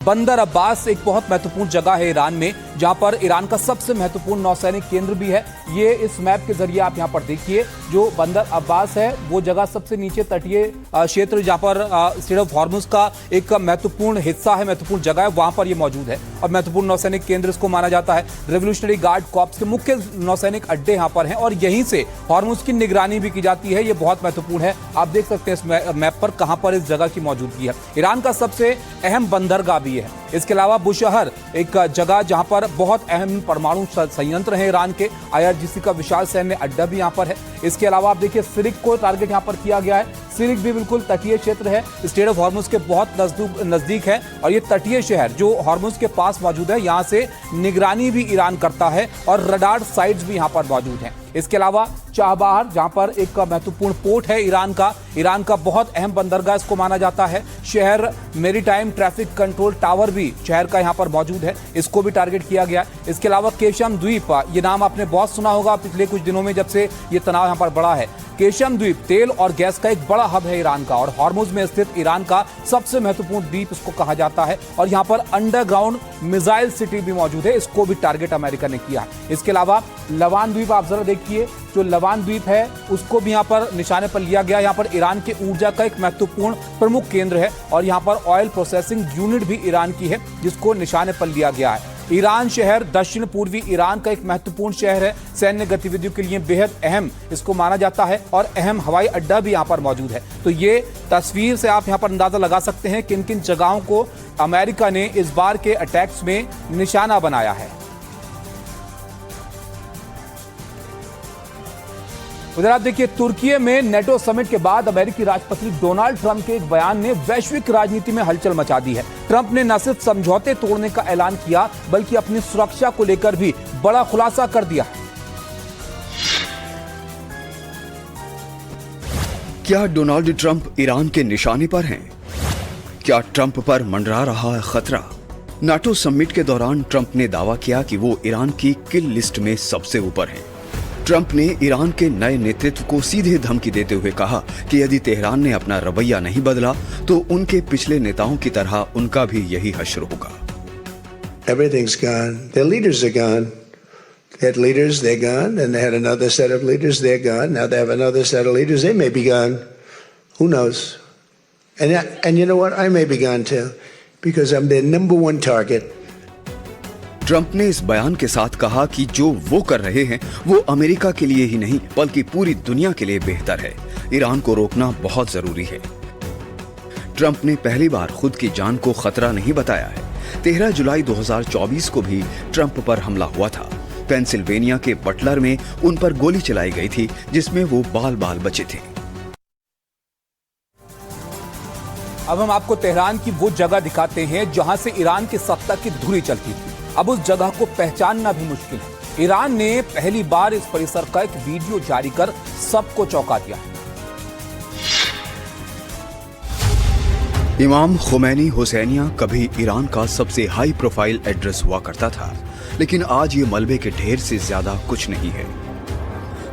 बंदर अब्बास एक बहुत महत्वपूर्ण जगह है ईरान में, जहां पर ईरान का सबसे महत्वपूर्ण नौसैनिक केंद्र भी है। ये इस मैप के जरिए आप यहां पर देखिए, जो बंदर अब्बास है वो जगह सबसे नीचे तटीय क्षेत्र, जहां पर स्ट्रेट ऑफ हॉर्मुज का एक महत्वपूर्ण हिस्सा है, महत्वपूर्ण जगह है, वहां पर ये मौजूद है और महत्वपूर्ण नौसैनिक केंद्र इसको माना जाता है। रेवोल्यूशनरी गार्ड कॉर्प्स के मुख्य नौसैनिक अड्डे यहाँ पर हैं और यहीं से हॉर्मुज की निगरानी भी की जाती है। ये बहुत महत्वपूर्ण है। आप देख सकते हैं इस मैप पर कहां पर इस जगह की मौजूदगी है। ईरान का सबसे अहम बंदरगाह भी है। इसके अलावा बुशहर एक जगह जहां पर बहुत अहम परमाणु संयंत्र है ईरान के, IRGC का विशाल सैन्य अड्डा भी यहां पर है। इसके अलावा आप देखिए सिरिक को टारगेट यहां पर किया गया है। सिरिक भी बिल्कुल तटीय क्षेत्र है, स्ट्रेट ऑफ हॉर्मुज के बहुत नजदीक है और ये तटीय शहर जो हॉर्मुज के पास मौजूद है, यहां से निगरानी भी ईरान करता है और रडार साइट्स भी यहां पर मौजूद हैं। इसके अलावा चाबहार, जहां पर एक महत्वपूर्ण पोर्ट है ईरान का बहुत अहम बंदरगाह इसको माना जाता है। शहर मेरीटाइम ट्रैफिक कंट्रोल टावर भी शहर का यहां पर मौजूद है, इसको भी टारगेट किया गया। इसके अलावा केशम द्वीप, ये नाम आपने बहुत सुना होगा पिछले कुछ दिनों में जब से ये तनाव यहां पर बढ़ा है। केशम द्वीप तेल और गैस का एक बड़ा हब है ईरान का और हॉर्मुज में स्थित ईरान का सबसे महत्वपूर्ण द्वीप इसको कहा जाता है और यहां पर अंडरग्राउंड मिसाइल सिटी भी मौजूद है, इसको भी टारगेट अमेरिका ने किया है। इसके अलावा लवान द्वीप आप जरा देखिए, जो लवान द्वीप है उसको भी यहां पर निशाने पर लिया गया। यहां पर ईरान के ऊर्जा का एक महत्वपूर्ण प्रमुख केंद्र है और यहां पर ऑयल प्रोसेसिंग यूनिट भी ईरान की है, जिसको निशाने पर लिया गया है। ईरान शहर दक्षिण पूर्वी ईरान का एक महत्वपूर्ण शहर है, सैन्य गतिविधियों के लिए बेहद अहम इसको माना जाता है और अहम हवाई अड्डा भी यहां पर मौजूद है। तो ये तस्वीर से आप यहां पर अंदाजा लगा सकते हैं किन किन जगहों को अमेरिका ने इस बार के अटैक्स में निशाना बनाया है। उधर आप देखिए, तुर्की में नेटो समिट के बाद अमेरिकी राष्ट्रपति डोनाल्ड ट्रंप के एक बयान ने वैश्विक राजनीति में हलचल मचा दी है। ट्रंप ने न सिर्फ समझौते तोड़ने का ऐलान किया, बल्कि अपनी सुरक्षा को लेकर भी बड़ा खुलासा कर दिया। क्या डोनाल्ड ट्रंप ईरान के निशाने पर हैं? क्या ट्रंप पर मंडरा रहा है खतरा? नाटो समिट के दौरान ट्रंप ने दावा किया कि वो ईरान की किल लिस्ट में सबसे ऊपर हैं। ट्रंप ने ईरान के नए नेतृत्व को सीधे धमकी देते हुए कहा कि यदि तेहरान ने अपना रवैया नहीं बदला तो उनके पिछले नेताओं की तरह उनका भी यही हश्र होगा। Everything's gone. Their leaders are gone. They had leaders, they're gone, and they had another set of leaders, they're gone. Now they have another set of leaders, they may be gone. Who knows? And you know what? I may be gone too, because I'm their number one target. Trump ने इस बयान के साथ कहा कि जो वो कर रहे हैं वो अमेरिका के लिए ही नहीं बल्कि पूरी दुनिया के लिए बेहतर है। ईरान को रोकना बहुत जरूरी है। ट्रंप ने पहली बार खुद की जान को खतरा नहीं बताया है। 13 जुलाई 2024 को भी ट्रंप पर हमला हुआ था। पेंसिल्वेनिया के बटलर में उन पर गोली चलाई गई थी, जिसमें वो बाल बाल बचे थे। अब हम आपको तेहरान की वो जगह दिखाते हैं जहां से ईरान की सत्ता की धुरी चलती थी। अब उस जगह को पहचानना भी मुश्किल है। ईरान ने पहली बार इस परिसर का एक वीडियो जारी कर सबको चौंका दिया। इमाम खुमैनी हुसैनिया कभी ईरान का सबसे हाई प्रोफाइल एड्रेस हुआ करता था, लेकिन आज ये मलबे के ढेर से ज्यादा कुछ नहीं है।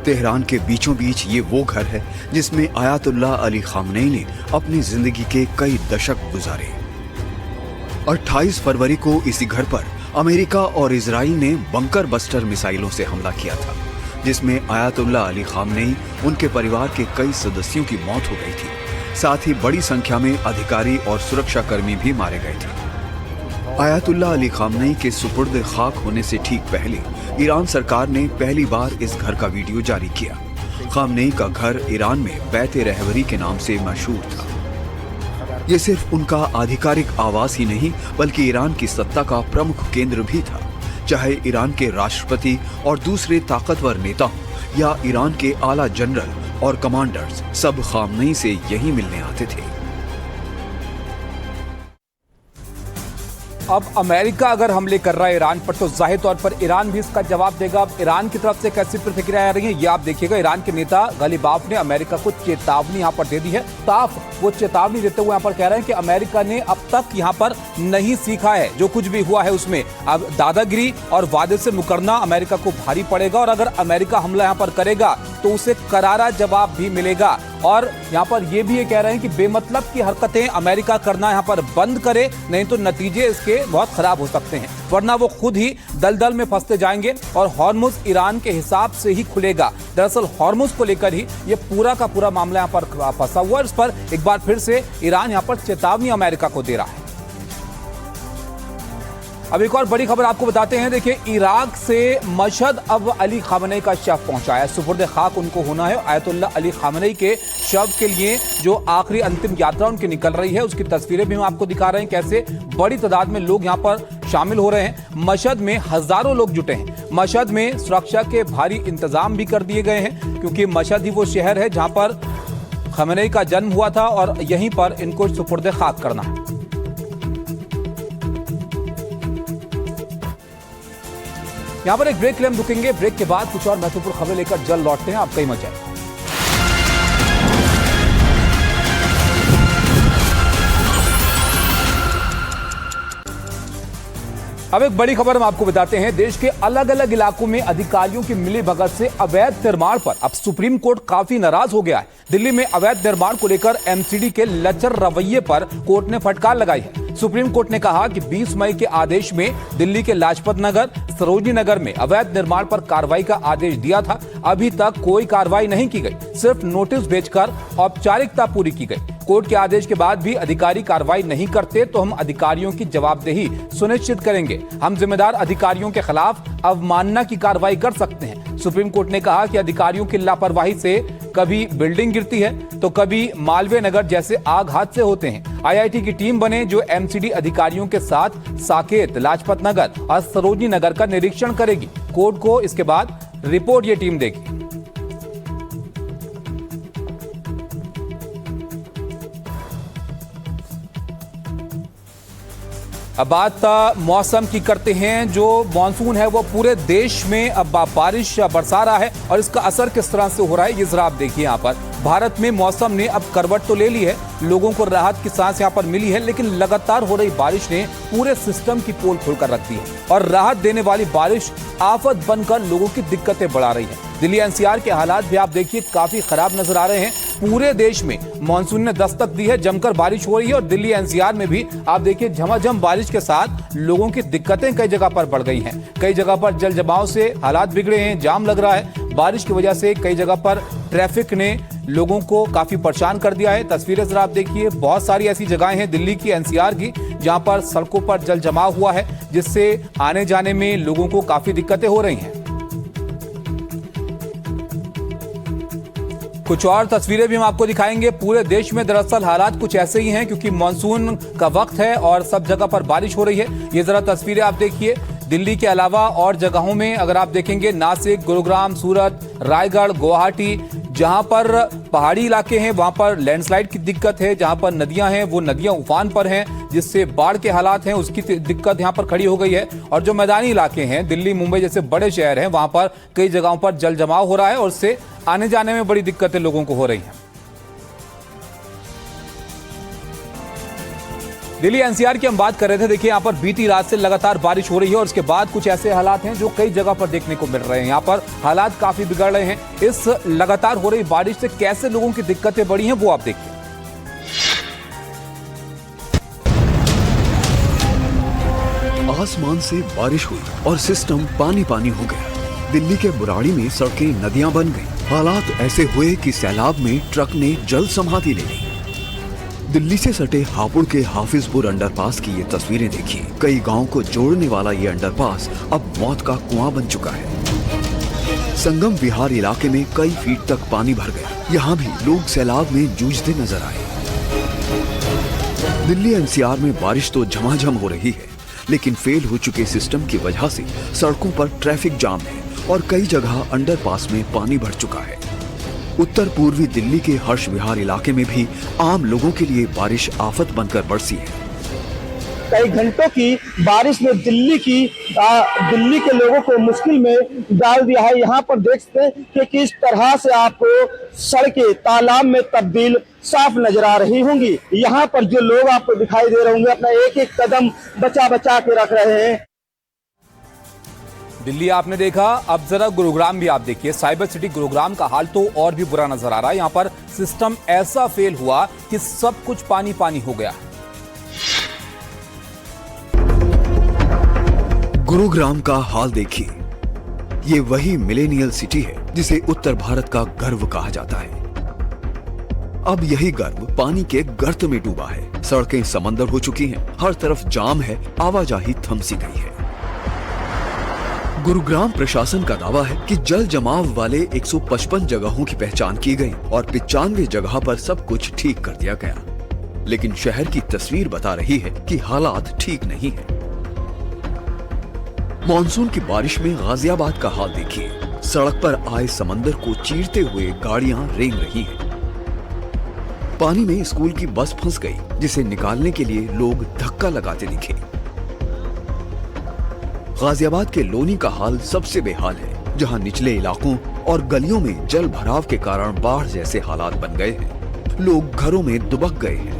तेहरान के बीचों बीच ये वो घर है जिसमें आयतुल्लाह अली खामनेई ने अपनी जिंदगी के कई दशक गुजारे। 28 फरवरी को इसी घर पर अमेरिका और इजराइल ने बंकर बस्टर मिसाइलों से हमला किया था, जिसमें आयतुल्लाह अली खामनेई, उनके परिवार के कई सदस्यों की मौत हो गई थी। साथ ही बड़ी संख्या में अधिकारी और सुरक्षाकर्मी भी मारे गए थे। आयतुल्लाह अली खामनेई के सुपुर्द खाक होने से ठीक पहले ईरान सरकार ने पहली बार इस घर का वीडियो जारी किया। खामनेई का घर ईरान में बैत रहबरी के नाम से मशहूर था। ये सिर्फ उनका आधिकारिक आवास ही नहीं बल्कि ईरान की सत्ता का प्रमुख केंद्र भी था। चाहे ईरान के राष्ट्रपति और दूसरे ताकतवर नेता हों या ईरान के आला जनरल और कमांडर्स, सब खामनेई से यही मिलने आते थे। अब अमेरिका अगर हमले कर रहा है ईरान पर, तो जाहिर तौर पर ईरान भी इसका जवाब देगा। अब ईरान की तरफ से कैसी प्रतिक्रिया आ रही है ये आप देखिएगा। ईरान के नेता गलीबाफ ने अमेरिका को चेतावनी यहां पर दे दी है। साफ वो चेतावनी देते हुए यहां पर कह रहे हैं कि अमेरिका ने अब तक यहां पर नहीं सीखा है, जो कुछ भी हुआ है उसमें अब दादागिरी और वादे से मुकरना अमेरिका को भारी पड़ेगा और अगर अमेरिका हमला यहां पर करेगा तो उसे करारा जवाब भी मिलेगा। और यहाँ पर ये भी ये कह रहे हैं कि बेमतलब की हरकतें अमेरिका करना यहाँ पर बंद करे, नहीं तो नतीजे इसके बहुत खराब हो सकते हैं, वरना वो खुद ही दलदल में फंसते जाएंगे और हॉर्मुज ईरान के हिसाब से ही खुलेगा। दरअसल हॉर्मुज को लेकर ही ये पूरा का पूरा मामला यहाँ पर फंसा हुआ है। इस पर एक बार फिर से ईरान यहाँ पर चेतावनी अमेरिका को दे रहा है। अब एक और बड़ी खबर आपको बताते हैं। देखिए, इराक से मशहद अब अली खामनेई का शव पहुंचा है। सुपुर्द खाक उनको होना है। आयतुल्लाह अली खामनेई के शव के लिए जो आखिरी अंतिम यात्रा उनकी निकल रही है, उसकी तस्वीरें भी हम आपको दिखा रहे हैं, कैसे बड़ी तादाद में लोग यहाँ पर शामिल हो रहे हैं। मशहद में हजारों लोग जुटे हैं। मशहद में सुरक्षा के भारी इंतजाम भी कर दिए गए हैं, क्योंकि मशहद ही वो शहर है जहां पर खामनेई का जन्म हुआ था और यहीं पर इनको सुपुर्द खाक करना है। यहां पर एक ब्रेक के लिए हम रुकेंगे। ब्रेक के बाद कुछ और महत्वपूर्ण खबरें लेकर जल्द लौटते हैं। आप कहीं मत जाइए। अब एक बड़ी खबर हम आपको बताते हैं। देश के अलग अलग इलाकों में अधिकारियों की मिलीभगत से अवैध निर्माण पर अब सुप्रीम कोर्ट काफी नाराज हो गया है। दिल्ली में अवैध निर्माण को लेकर एमसीडी के लचर रवैये पर कोर्ट ने फटकार लगाई है। सुप्रीम कोर्ट ने कहा कि 20 मई के आदेश में दिल्ली के लाजपत नगर, सरोजनी नगर में अवैध निर्माण पर कार्रवाई का आदेश दिया था। अभी तक कोई कार्रवाई नहीं की गई, सिर्फ नोटिस भेजकर औपचारिकता पूरी की गई। कोर्ट के आदेश के बाद भी अधिकारी कार्रवाई नहीं करते तो हम अधिकारियों की जवाबदेही सुनिश्चित करेंगे। हम जिम्मेदार अधिकारियों के खिलाफ अवमानना की कार्रवाई कर सकते हैं। सुप्रीम कोर्ट ने कहा कि अधिकारियों की लापरवाही से कभी बिल्डिंग गिरती है तो कभी मालवीय नगर जैसे आग हादसे होते हैं। आईआईटी की टीम बने जो एमसीडी अधिकारियों के साथ साकेत, लाजपत नगर और सरोजनी नगर का निरीक्षण करेगी। कोर्ट को इसके बाद रिपोर्ट ये टीम देगी। अब बात मौसम की करते हैं। जो मानसून है वो पूरे देश में अब बारिश बरसा रहा है और इसका असर किस तरह से हो रहा है ये जरा आप देखिए। यहाँ पर भारत में मौसम ने अब करवट तो ले ली है, लोगों को राहत की सांस यहाँ पर मिली है, लेकिन लगातार हो रही बारिश ने पूरे सिस्टम की पोल खोलकर रख दी है और राहत देने वाली बारिश आफत बनकर लोगों की दिक्कतें बढ़ा रही है। दिल्ली एनसीआर के हालात भी आप देखिए काफी खराब नजर आ रहे हैं। पूरे देश में मानसून ने दस्तक दी है, जमकर बारिश हो रही है और दिल्ली एनसीआर में भी आप देखिए झमाझम बारिश के साथ लोगों की दिक्कतें कई जगह पर बढ़ गई हैं। कई जगह पर जल जमाव से हालात बिगड़े हैं, जाम लग रहा है। बारिश की वजह से कई जगह पर ट्रैफिक ने लोगों को काफी परेशान कर दिया है। तस्वीरें जरा आप देखिए, बहुत सारी ऐसी जगहें हैं दिल्ली की एनसीआर की जहां पर सड़कों पर जल जमाव हुआ है, जिससे आने जाने में लोगों को काफी दिक्कतें हो रही हैं। कुछ और तस्वीरें भी हम आपको दिखाएंगे। पूरे देश में दरअसल हालात कुछ ऐसे ही हैं, क्योंकि मानसून का वक्त है और सब जगह पर बारिश हो रही है। ये जरा तस्वीरें आप देखिए। दिल्ली के अलावा और जगहों में अगर आप देखेंगे, नासिक, गुरुग्राम, सूरत, रायगढ़, गुवाहाटी, जहां पर पहाड़ी इलाके हैं वहां पर लैंडस्लाइड की दिक्कत है। जहां पर नदियां हैं वो नदियां उफान पर हैं, जिससे बाढ़ के हालात हैं उसकी दिक्कत यहां पर खड़ी हो गई है। और जो मैदानी इलाके हैं, दिल्ली, मुंबई जैसे बड़े शहर हैं, वहां पर कई जगहों पर जल जमाव हो रहा है और उससे आने जाने में बड़ी दिक्कतें लोगों को हो रही हैं। दिल्ली एनसीआर की हम बात कर रहे थे। देखिए, यहाँ पर बीती रात से लगातार बारिश हो रही है और उसके बाद कुछ ऐसे हालात हैं जो कई जगह पर देखने को मिल रहे हैं। यहाँ पर हालात काफी बिगड़ रहे हैं। इस लगातार हो रही बारिश से कैसे लोगों की दिक्कतें बढ़ी हैं वो आप देखिए। आसमान से बारिश हुई और सिस्टम पानी पानी हो गया। दिल्ली के बुराड़ी में सड़कें नदियां बन गईं। हालात ऐसे हुए कि सैलाब में ट्रक ने जल समाधि ले ली। दिल्ली से सटे हापुड़ के हाफिजपुर अंडरपास की ये तस्वीरें देखिए। कई गांव को जोड़ने वाला ये अंडरपास अब मौत का कुआं बन चुका है। संगम विहार इलाके में कई फीट तक पानी भर गया। यहाँ भी लोग सैलाब में जूझते नजर आए। दिल्ली एनसीआर में बारिश तो झमाझम हो रही है, लेकिन फेल हो चुके सिस्टम की वजह से सड़कों पर ट्रैफिक जाम है और कई जगह अंडरपास में पानी भर चुका है। उत्तर पूर्वी दिल्ली के हर्ष विहार इलाके में भी आम लोगों के लिए बारिश आफत बनकर बरसी है। कई घंटों की बारिश ने दिल्ली के लोगों को मुश्किल में डाल दिया है। यहाँ पर देख सकते हैं कि किस तरह से आपको सड़कें तालाब में तब्दील साफ नजर आ रही होंगी। यहाँ पर जो लोग आपको दिखाई दे रहे होंगे अपना एक एक कदम बचा बचा के रख रहे हैं। दिल्ली आपने देखा, अब जरा गुरुग्राम भी आप देखिए। साइबर सिटी गुरुग्राम का हाल तो और भी बुरा नजर आ रहा है। यहां पर सिस्टम ऐसा फेल हुआ कि सब कुछ पानी पानी हो गया। गुरुग्राम का हाल देखिए। ये वही मिलेनियल सिटी है जिसे उत्तर भारत का गर्व कहा जाता है। अब यही गर्व पानी के गर्त में डूबा है। सड़कें समंदर हो चुकी हैं, हर तरफ जाम है, आवाजाही थम सी गई है। गुरुग्राम प्रशासन का दावा है कि जल जमाव वाले 155 जगहों की पहचान की गई और 95 जगह पर सब कुछ ठीक कर दिया गया। लेकिन शहर की तस्वीर बता रही है कि हालात ठीक नहीं है। मॉनसून की बारिश में गाजियाबाद का हाल देखिए। सड़क पर आए समंदर को चीरते हुए गाड़ियां रेंग रही हैं। पानी में स्कूल की बस फंस गई, जिसे निकालने के लिए लोग धक्का लगाते दिखे। गाजियाबाद के लोनी का हाल सबसे बेहाल है, जहां निचले इलाकों और गलियों में जल भराव के कारण बाढ़ जैसे हालात बन गए हैं। लोग घरों में दुबक गए हैं।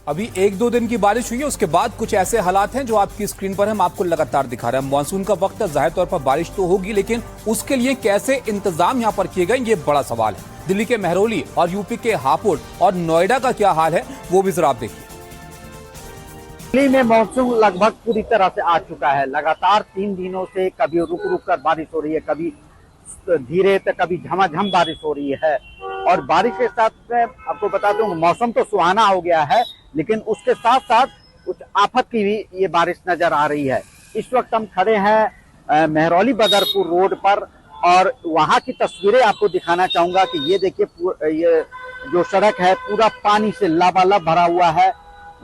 अभी 1-2 दिन की बारिश हुई है, उसके बाद कुछ ऐसे हालात हैं जो आपकी स्क्रीन पर हम आपको लगातार दिखा रहे हैं। मानसून का वक्त है, जाहिर तौर पर बारिश तो होगी, लेकिन उसके लिए कैसे इंतजाम यहां पर किए गए, ये बड़ा सवाल है। दिल्ली के मेहरौली और यूपी के हापुड़ और नोएडा का क्या हाल है, वो भी जरा आप देखिए। दिल्ली में मानसून लगभग पूरी तरह से आ चुका है। लगातार 3 दिनों से कभी रुक रुक कर बारिश हो रही है, कभी धीरे तो कभी झमाझम बारिश हो रही है। और बारिश के साथ में आपको बता दूं, मौसम तो सुहाना हो गया है, लेकिन उसके साथ साथ कुछ आफत की भी ये बारिश नजर आ रही है। इस वक्त हम खड़े हैं मेहरौली बदरपुर रोड पर और वहां की तस्वीरें आपको दिखाना चाहूंगा कि ये देखिए, ये जो सड़क है पूरा पानी से लबालब भरा हुआ है।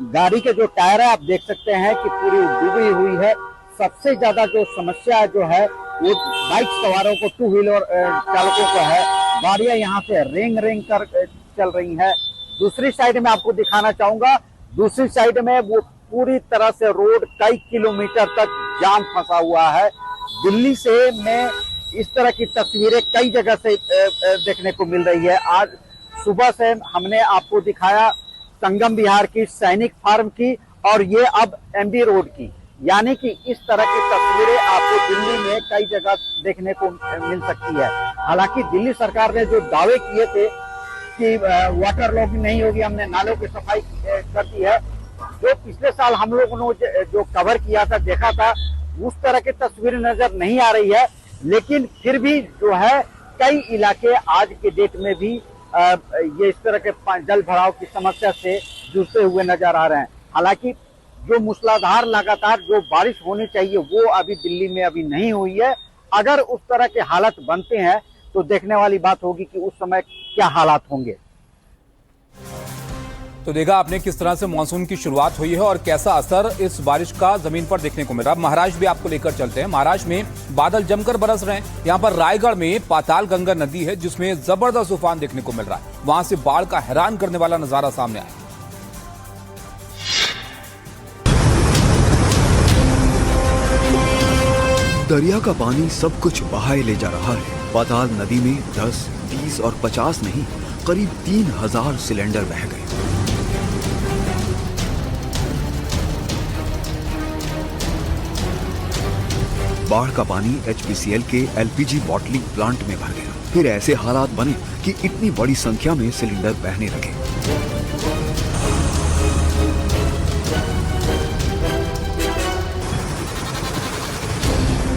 गाड़ी के जो टायर है आप देख सकते हैं कि पूरी डूबी हुई है। सबसे ज्यादा जो समस्या जो है वो बाइक सवारों को, 2 व्हीलर चालकों को है। गाड़ियां यहाँ से रेंग रेंग कर चल रही है। दूसरी साइड में आपको दिखाना चाहूंगा, दूसरी साइड में वो पूरी तरह से रोड कई किलोमीटर तक जाम फंसा हुआ है। दिल्ली से में इस तरह की तस्वीरें कई जगह से देखने को मिल रही है। आज सुबह से हमने आपको दिखाया संगम विहार की, सैनिक फार्म की और ये अब एमबी रोड की, यानी कि इस तरह की तस्वीरें आपको दिल्ली में कई जगह देखने को मिल सकती है। हालांकि दिल्ली सरकार ने जो दावे किए थे कि वाटर लॉगिंग नहीं होगी, हमने नालों की सफाई कर दी है, जो पिछले साल हम लोगों ने जो कवर किया था, देखा था, उस तरह की तस्वीर नजर नहीं आ रही है। लेकिन फिर भी जो है कई इलाके आज के डेट में भी ये इस तरह के जल भराव की समस्या से जूझते हुए नजर आ रहे हैं। हालांकि जो मूसलाधार लगातार जो बारिश होनी चाहिए वो अभी दिल्ली में अभी नहीं हुई है। अगर उस तरह के हालात बनते हैं तो देखने वाली बात होगी कि उस समय क्या हालात होंगे। तो देखा आपने किस तरह से मानसून की शुरुआत हुई है और कैसा असर इस बारिश का जमीन पर देखने को मिल रहा है। महाराष्ट्र भी आपको लेकर चलते हैं। महाराष्ट्र में बादल जमकर बरस रहे हैं। यहां पर रायगढ़ में पाताल गंगा नदी है, जिसमें जबरदस्त तूफान देखने को मिल रहा है। वहां से बाढ़ का हैरान करने वाला नजारा सामने आया। दरिया का पानी सब कुछ बहाए ले जा रहा है। पाताल नदी में 10, 20 और 50 नहीं, करीब 3000 सिलेंडर बह गए। बाढ़ का पानी HPCL के LPG बॉटलिंग प्लांट में भर गया। फिर ऐसे हालात बने कि इतनी बड़ी संख्या में सिलेंडर बहने लगे।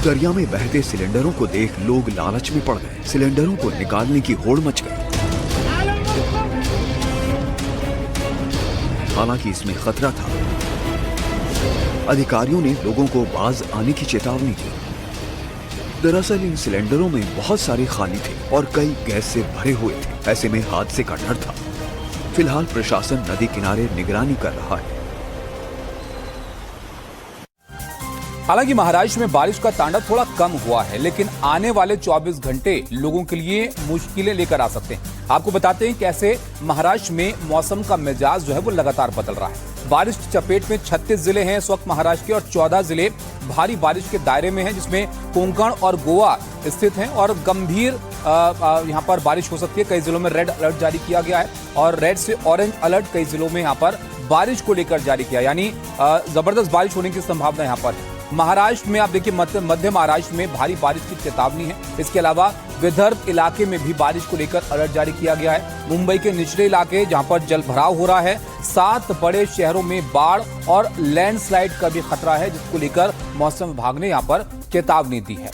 दरिया में बहते सिलेंडरों को देख लोग लालच में पड़ गए। सिलेंडरों को निकालने की होड़ मच गई। हालांकि इसमें खतरा था। अधिकारियों ने लोगों को बाज आने की चेतावनी दी। दरअसल इन सिलेंडरों में बहुत सारे खाली थे और कई गैस से भरे हुए थे। ऐसे में हादसे का डर था। फिलहाल प्रशासन नदी किनारे निगरानी कर रहा है। हालांकि महाराष्ट्र में बारिश का तांडव थोड़ा कम हुआ है, लेकिन आने वाले 24 घंटे लोगों के लिए मुश्किलें लेकर आ सकते हैं। आपको बताते हैं कैसे महाराष्ट्र में मौसम का मिजाज जो है वो लगातार बदल रहा है। बारिश की चपेट में 36 जिले हैं इस वक्त महाराष्ट्र के और 14 जिले भारी बारिश के दायरे में हैं, जिसमें कोंकण और गोवा स्थित हैं और गंभीर यहां पर बारिश हो सकती है। कई जिलों में रेड अलर्ट जारी किया गया है और रेड से ऑरेंज अलर्ट कई जिलों में यहां पर बारिश को लेकर जारी किया, यानी जबरदस्त बारिश होने की संभावना यहां पर है। महाराष्ट्र में आप देखिए मध्य महाराष्ट्र में भारी बारिश की चेतावनी है। इसके अलावा विदर्भ इलाके में भी बारिश को लेकर अलर्ट जारी किया गया है। मुंबई के निचले इलाके जहां पर जलभराव हो रहा है, 7 बड़े शहरों में बाढ़ और लैंडस्लाइड का भी खतरा है, जिसको लेकर मौसम विभाग ने यहां पर चेतावनी दी है।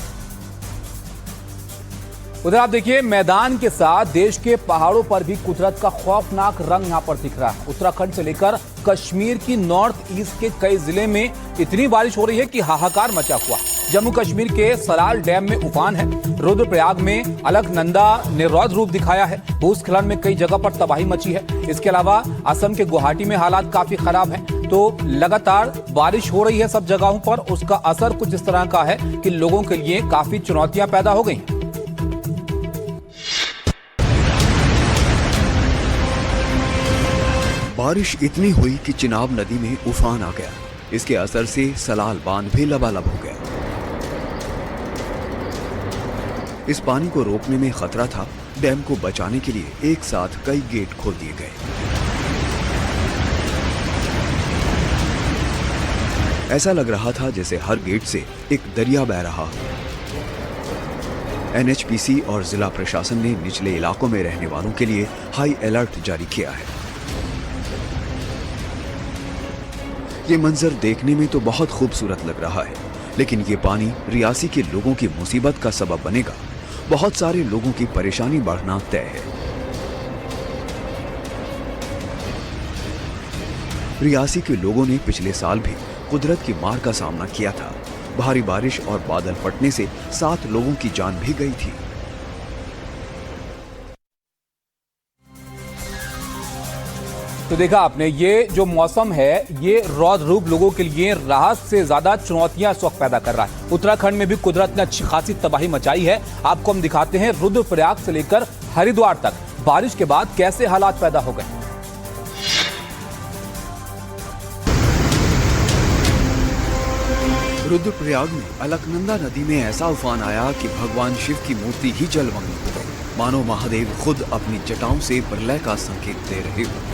उधर आप देखिए मैदान के साथ देश के पहाड़ों पर भी कुदरत का खौफनाक रंग यहां पर दिख रहा है। उत्तराखंड से लेकर कश्मीर की नॉर्थ ईस्ट के कई जिले में इतनी बारिश हो रही है कि हाहाकार मचा हुआ। जम्मू कश्मीर के सलाल डैम में उफान है। रुद्रप्रयाग में अलकनंदा ने रौद्र रूप दिखाया है। भूस्खलन में कई जगह पर तबाही मची है। इसके अलावा असम के गुवाहाटी में हालात काफी खराब हैं। तो लगातार बारिश हो रही है सब जगहों पर, उसका असर कुछ इस तरह का है कि लोगों के लिए काफी चुनौतियां पैदा हो गई हैं। बारिश इतनी हुई कि चिनाब नदी में उफान आ गया। इसके असर से सलाल बांध भी लबालब हो गया। इस पानी को रोकने में खतरा था। डैम को बचाने के लिए एक साथ कई गेट खोल दिए गए। ऐसा लग रहा था जैसे हर गेट से एक दरिया बह रहा। एनएचपीसी और जिला प्रशासन ने निचले इलाकों में रहने वालों के लिए हाई अलर्ट जारी किया है। ये मंजर देखने में तो बहुत खूबसूरत लग रहा है, लेकिन ये पानी रियासी के लोगों की मुसीबत का सबब बनेगा। बहुत सारे लोगों की परेशानी बढ़ना तय है। रियासी के लोगों ने पिछले साल भी कुदरत की मार का सामना किया था। भारी बारिश और बादल फटने से 7 लोगों की जान भी गई थी। तो देखा आपने, ये जो मौसम है ये रौद्र रूप लोगों के लिए राहत से ज्यादा चुनौतियां इस वक्त पैदा कर रहा है। उत्तराखंड में भी कुदरत ने अच्छी खासी तबाही मचाई है। आपको हम दिखाते हैं रुद्रप्रयाग से लेकर हरिद्वार तक बारिश के बाद कैसे हालात पैदा हो गए। रुद्रप्रयाग में अलकनंदा नदी में ऐसा उफान आया कि भगवान शिव की मूर्ति ही जलमग्न हो गई, मानो महादेव खुद अपनी जटाओं से प्रलय का संकेत दे रहे हो।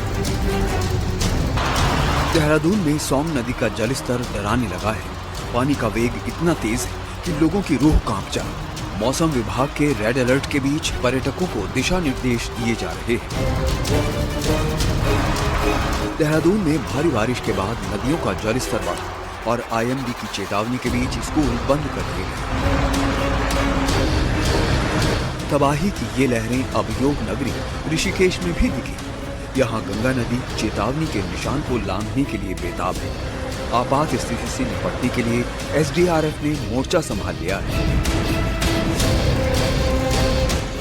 देहरादून में सोम नदी का जलस्तर डराने लगा है। पानी का वेग इतना तेज है कि लोगों की रूह कांप जाए। मौसम विभाग के रेड अलर्ट के बीच पर्यटकों को दिशा निर्देश दिए जा रहे हैं। देहरादून में भारी बारिश के बाद नदियों का जलस्तर बढ़ा और आईएमडी की चेतावनी के बीच स्कूल बंद कर दिए गए। तबाही की ये लहरें अब योग नगरी ऋषिकेश में भी दिखी। यहाँ गंगा नदी चेतावनी के निशान को लांघने के लिए बेताब है। आपात स्थिति से निपटने के लिए एसडीआरएफ ने मोर्चा संभाल लिया है।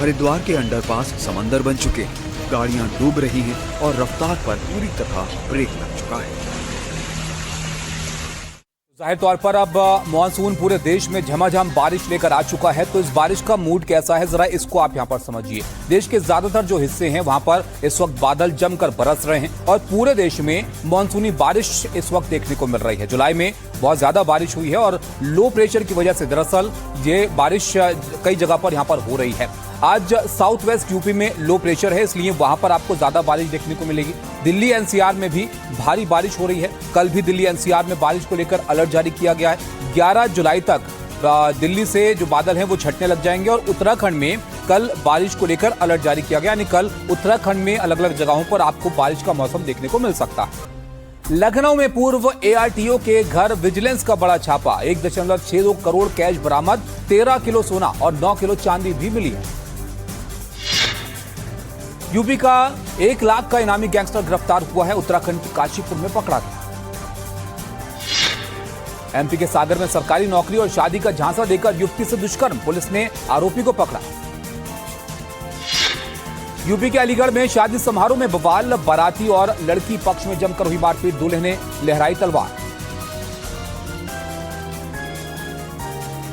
हरिद्वार के अंडरपास समंदर बन चुके हैं। गाड़ियां डूब रही हैं और रफ्तार पर पूरी तरह ब्रेक लग चुका है। जाहिर तौर पर अब मॉनसून पूरे देश में झमाझम बारिश लेकर आ चुका है। तो इस बारिश का मूड कैसा है, जरा इसको आप यहां पर समझिए। देश के ज्यादातर जो हिस्से हैं वहां पर इस वक्त बादल जमकर बरस रहे हैं और पूरे देश में मॉनसूनी बारिश इस वक्त देखने को मिल रही है। जुलाई में बहुत ज्यादा बारिश हुई है और लो प्रेशर की वजह से दरअसल ये बारिश कई जगह पर यहां पर हो रही है। आज साउथ वेस्ट यूपी में लो प्रेशर है, इसलिए वहां पर आपको ज्यादा बारिश देखने को मिलेगी। दिल्ली एनसीआर में भी भारी बारिश हो रही है। कल भी दिल्ली एनसीआर में बारिश को लेकर अलर्ट जारी किया गया है। 11 जुलाई तक दिल्ली से जो बादल हैं वो छटने लग जाएंगे और उत्तराखंड में कल बारिश को लेकर अलर्ट जारी किया गया, यानी कल उत्तराखंड में अलग अलग जगहों पर आपको बारिश का मौसम देखने को मिल सकता है। लखनऊ में पूर्व एआरटीओ के घर विजिलेंस का बड़ा छापा। 1.62 करोड़ कैश बरामद, 13 किलो सोना और 9 किलो चांदी भी मिली है। यूपी का 1 लाख का इनामी गैंगस्टर गिरफ्तार हुआ है। उत्तराखंड के काशीपुर में पकड़ा गया। एमपी के सागर में सरकारी नौकरी और शादी का झांसा देकर युवती से दुष्कर्म, पुलिस ने आरोपी को पकड़ा। यूपी के अलीगढ़ में शादी समारोह में बवाल, बाराती और लड़की पक्ष में जमकर हुई मारपीट, दूल्हे ने लहराई तलवार।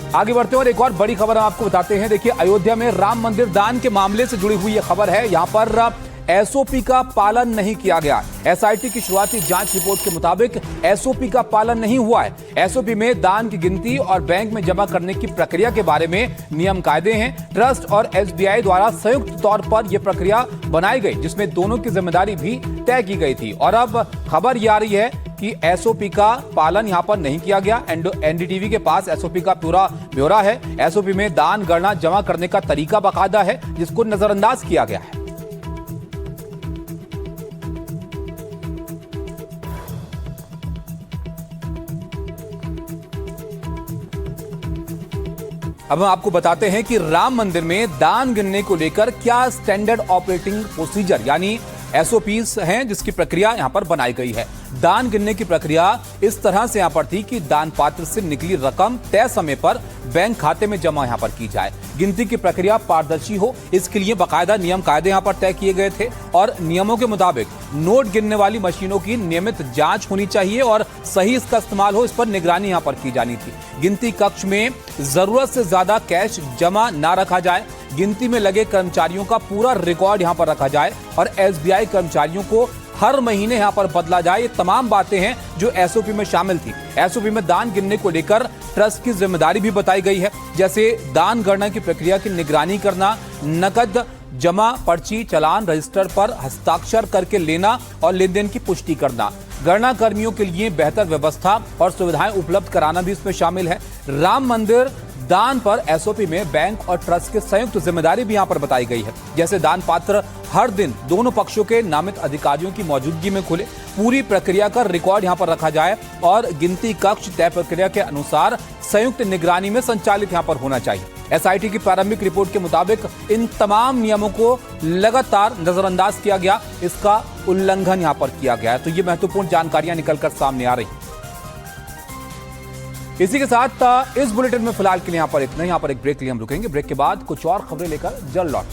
आगे बढ़ते हैं और एक और बड़ी खबर हम आपको बताते हैं। देखिए, अयोध्या में राम मंदिर दान के मामले से जुड़ी हुई यह खबर है। यहां पर एसओपी का पालन नहीं किया गया। एसआईटी की शुरुआती जांच रिपोर्ट के मुताबिक एसओपी का पालन नहीं हुआ है। एसओपी में दान की गिनती और बैंक में जमा करने की प्रक्रिया के बारे में नियम कायदे हैं। ट्रस्ट और एसबीआई द्वारा संयुक्त तौर पर यह प्रक्रिया बनाई गई, जिसमें दोनों की जिम्मेदारी भी तय की गई थी। और अब खबर यह आ रही है कि एसओपी का पालन यहां पर नहीं किया गया। एनडीटीवी के पास एसओपी का पूरा ब्यौरा है। एसओपी में दान गणना जमा करने का तरीका बाकायदा है, जिसको नजरअंदाज किया गया है। अब हम आपको बताते हैं कि राम मंदिर में दान गिनने को लेकर क्या स्टैंडर्ड ऑपरेटिंग प्रोसीजर यानी एसओपीस हैं, जिसकी प्रक्रिया यहां पर बनाई गई है। दान गिनने की प्रक्रिया इस तरह से यहां पर थी कि दान पात्र से निकली रकम तय समय पर बैंक खाते में जमा यहां पर की जाए। गिनती की प्रक्रिया पारदर्शी हो, इसके लिए बाकायदा नियम कायदे यहां पर तय किए गए थे और नियमों के मुताबिक नोट गिनने वाली मशीनों की नियमित जांच होनी चाहिए और सही इसका इस्तेमाल हो, इस पर निगरानी यहां पर की जानी थी। गिनती कक्ष में जरूरत से ज्यादा कैश जमा ना रखा जाए। गिनती में लगे कर्मचारियों का पूरा रिकॉर्ड यहां पर रखा जाए और एसबीआई कर्मचारियों को हर महीने यहां पर बदला जाए। ये तमाम बातें हैं जो एसओपी में शामिल थी। एसओपी में दान गिनने को लेकर ट्रस्ट की जिम्मेदारी भी बताई गई है, जैसे दान गणना की प्रक्रिया की निगरानी करना, नकद जमा पर्ची चालान रजिस्टर पर हस्ताक्षर करके लेना और लेन देन की पुष्टि करना। गणना कर्मियों के लिए बेहतर व्यवस्था और सुविधाएं उपलब्ध कराना भी इसमें शामिल है। राम मंदिर दान पर एसओपी में बैंक और ट्रस्ट की संयुक्त जिम्मेदारी भी यहां पर बताई गई है, जैसे दान पात्र हर दिन दोनों पक्षों के नामित अधिकारियों की मौजूदगी में खुले। पूरी प्रक्रिया का रिकॉर्ड यहां पर रखा जाए और गिनती कक्ष तय प्रक्रिया के अनुसार संयुक्त निगरानी में संचालित यहां पर होना चाहिए। एसआईटी की प्रारंभिक रिपोर्ट के मुताबिक इन तमाम नियमों को लगातार नजरअंदाज किया गया, इसका उल्लंघन यहां पर किया गया है। तो ये महत्वपूर्ण जानकारियां निकलकर सामने आ रही। इसी के साथ इस बुलेटिन में फिलहाल के लिए यहां पर इतना ही। यहां पर एक ब्रेक लिए हम रुकेंगे। ब्रेक के बाद कुछ और खबरें लेकर जल्द लौट